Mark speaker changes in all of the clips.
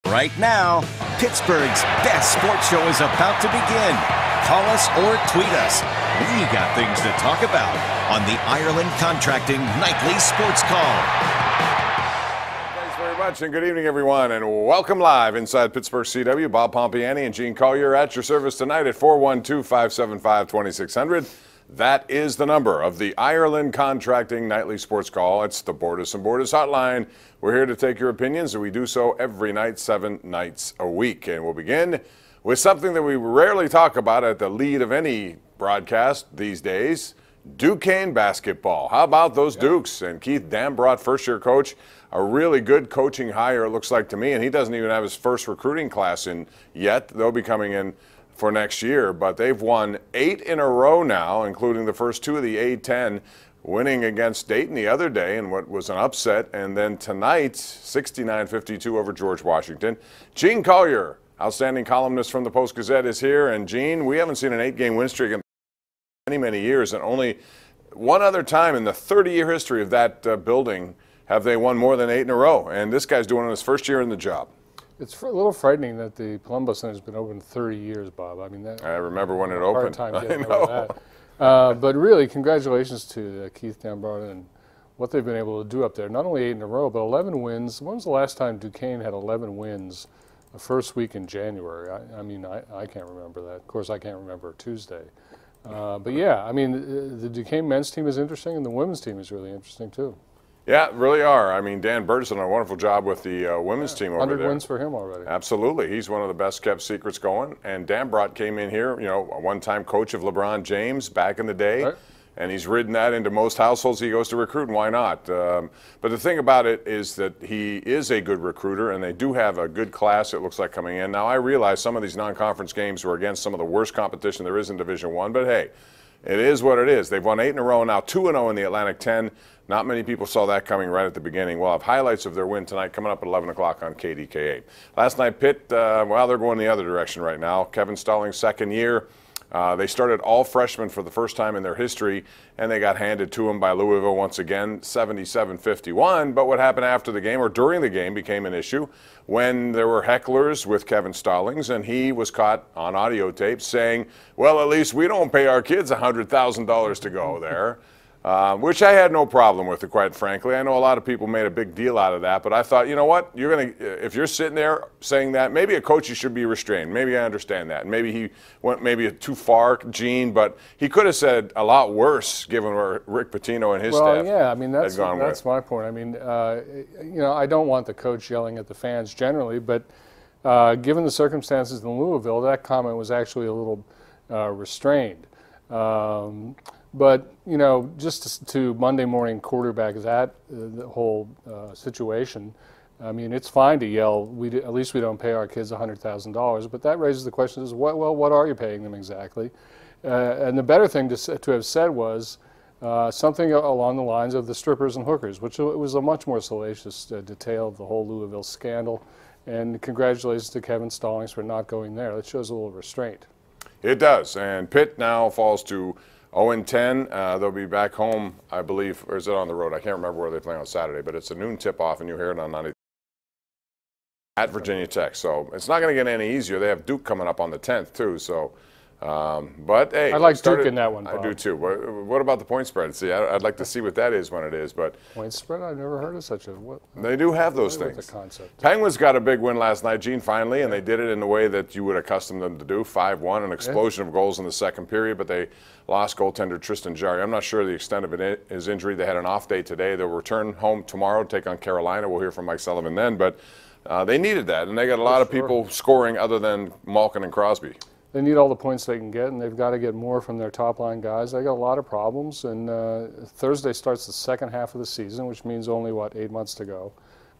Speaker 1: Right now, Pittsburgh's best sports show is about to begin. Call us or tweet us. We got things to talk about on the Ireland Contracting Nightly Sports Call.
Speaker 2: Thanks very much, and good evening, everyone, and welcome live inside Pittsburgh CW. Bob Pompeani and Gene Collier at your service tonight at 412-575-2600. That is the number of the Ireland Contracting Nightly Sports Call. It's the Borders and Borders Hotline. We're here to take your opinions, and we do so every night, 7 nights a week. And we'll begin with something that we rarely talk about at the lead of any broadcast these days, Duquesne basketball. How about those Dukes? And Keith Dambrot, first-year coach, a really good coaching hire, it looks like to me, and he doesn't even have his first recruiting class in yet. They'll be coming in for next year, but they've won 8 in a row now, including the first 2 of the A-10, winning against Dayton the other day in what was an upset, and then tonight, 69-52 over George Washington. Gene Collier, outstanding columnist from the Post-Gazette, is here, and Gene, we haven't seen an 8-game win streak in many years, and only one other time in the 30-year history of that building have they won more than 8 in a row, and this guy's doing it his first year in the job.
Speaker 3: It's a little frightening that the Palumbo Center has been open 30 years, Bob. I mean,
Speaker 2: I remember when it opened.
Speaker 3: Hard time getting over that. But really, congratulations to Keith Dambrot and what they've been able to do up there. Not only 8 in a row, but 11 wins. When was the last time Duquesne had 11 wins the first week in January? I mean, I can't remember that. Of course, I can't remember Tuesday. But yeah, I mean, the Duquesne men's team is interesting, and the women's team is really interesting too.
Speaker 2: Yeah, really are. I mean, Dan Burt's done a wonderful job with the women's team over there.
Speaker 3: 100 wins for him already.
Speaker 2: Absolutely. He's one of the best kept secrets going. And Dambrot came in here, you know, a one-time coach of LeBron James back in the day. Right. And he's ridden that into most households he goes to recruit, and why not? But the thing about it is that he is a good recruiter, and they do have a good class, it looks like, coming in. Now, I realize some of these non-conference games were against some of the worst competition there is in Division I, but hey, it is what it is. They've won 8 in a row now, 2-0 in the Atlantic 10. Not many people saw that coming right at the beginning. We'll have highlights of their win tonight coming up at 11 o'clock on KDKA. Last night, Pitt, well, they're going the other direction right now. Kevin Stallings' second year. They started all freshmen for the first time in their history, and they got handed to them by Louisville once again, 77-51. But what happened after the game or during the game became an issue when there were hecklers with Kevin Stallings, and he was caught on audio tape saying, well, at least we don't pay our kids $100,000 to go there. Which I had no problem with, quite frankly. I know a lot of people made a big deal out of that, but I thought, you know what? If you're sitting there saying that, maybe a coach should be restrained. Maybe I understand that. Maybe he went too far, Gene, but he could have said a lot worse, given where Rick Pitino and his staff
Speaker 3: yeah, I mean that's my point. I mean, you know, I don't want the coach yelling at the fans generally, but given the circumstances in Louisville, that comment was actually a little restrained. But, you know, just to Monday morning quarterback that the whole situation, I mean, it's fine to yell, at least we don't pay our kids $100,000, but that raises the question is, what are you paying them exactly? And the better thing to have said was something along the lines of the strippers and hookers, which was a much more salacious detail of the whole Louisville scandal. And congratulations to Kevin Stallings for not going there. That shows a little restraint. It
Speaker 2: does, and Pitt now falls to 0-10. They'll be back home, I believe, or is it on the road? I can't remember where they play on Saturday, but it's a noon tip-off, and you hear it on 90 at Virginia Tech. So it's not going to get any easier. They have Duke coming up on the 10th, too. So, but, hey.
Speaker 3: I like Duke in that one, Bob.
Speaker 2: I do, too. What about the point spread? See, I'd like to see what that is when it is. But
Speaker 3: point spread? I've never heard of such a what?
Speaker 2: They do have those things.
Speaker 3: The concept.
Speaker 2: Penguins got a big win last night, Gene, finally, and they did it in the way that you would accustom them to do, 5-1, an explosion of goals in the second period, but they lost goaltender Tristan Jarry. I'm not sure the extent of his injury. They had an off day today. They'll return home tomorrow to take on Carolina. We'll hear from Mike Sullivan then, but they needed that, and they got a lot of people scoring other than Malkin and Crosby.
Speaker 3: They need all the points they can get, and they've got to get more from their top-line guys. They got a lot of problems, and Thursday starts the second half of the season, which means only, 8 months to go.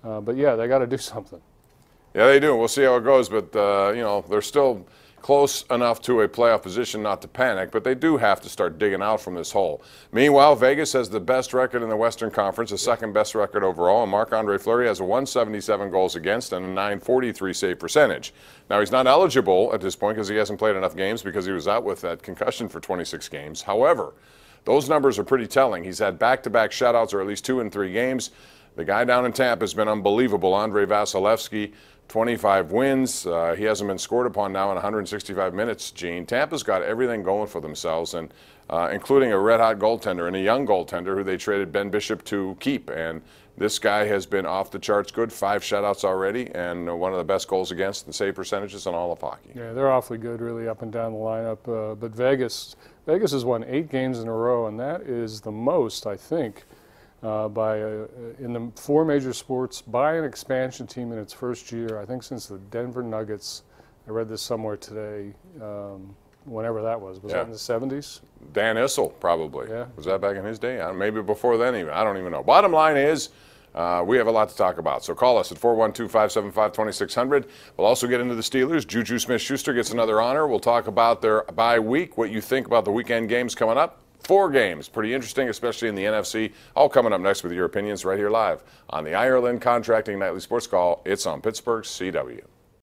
Speaker 3: But, yeah, they got to do something.
Speaker 2: Yeah, they do. We'll see how it goes, but, you know, they're still close enough to a playoff position not to panic, but they do have to start digging out from this hole. Meanwhile, Vegas has the best record in the Western Conference, the second best record overall, and Marc-Andre Fleury has a 177 goals against and a 943 save percentage. Now, he's not eligible at this point because he hasn't played enough games because he was out with that concussion for 26 games. However, those numbers are pretty telling. He's had back-to-back shutouts, or at least 2 in 3 games. The guy down in Tampa has been unbelievable. Andrei Vasilevsky 25 wins. He hasn't been scored upon now in 165 minutes, Gene. Tampa's got everything going for themselves, and including a red-hot goaltender and a young goaltender who they traded Ben Bishop to keep. And this guy has been off the charts good, 5 shutouts already, and one of the best goals against and save percentages in all of hockey.
Speaker 3: Yeah, they're awfully good, really, up and down the lineup. But Vegas has won 8 games in a row, and that is the most, I think, in the 4 major sports by an expansion team in its first year, I think since the Denver Nuggets. I read this somewhere today, whenever that was. Was that in the 70s?
Speaker 2: Dan Issel, probably.
Speaker 3: Yeah.
Speaker 2: Was that back in his day? Maybe before then even. I don't even know. Bottom line is, we have a lot to talk about. So call us at 412-575-2600. We'll also get into the Steelers. Juju Smith-Schuster gets another honor. We'll talk about their bye week, what you think about the weekend games coming up. 4 games, pretty interesting, especially in the NFC. All coming up next with your opinions right here live on the Ireland Contracting Nightly Sports Call. It's on Pittsburgh's CW.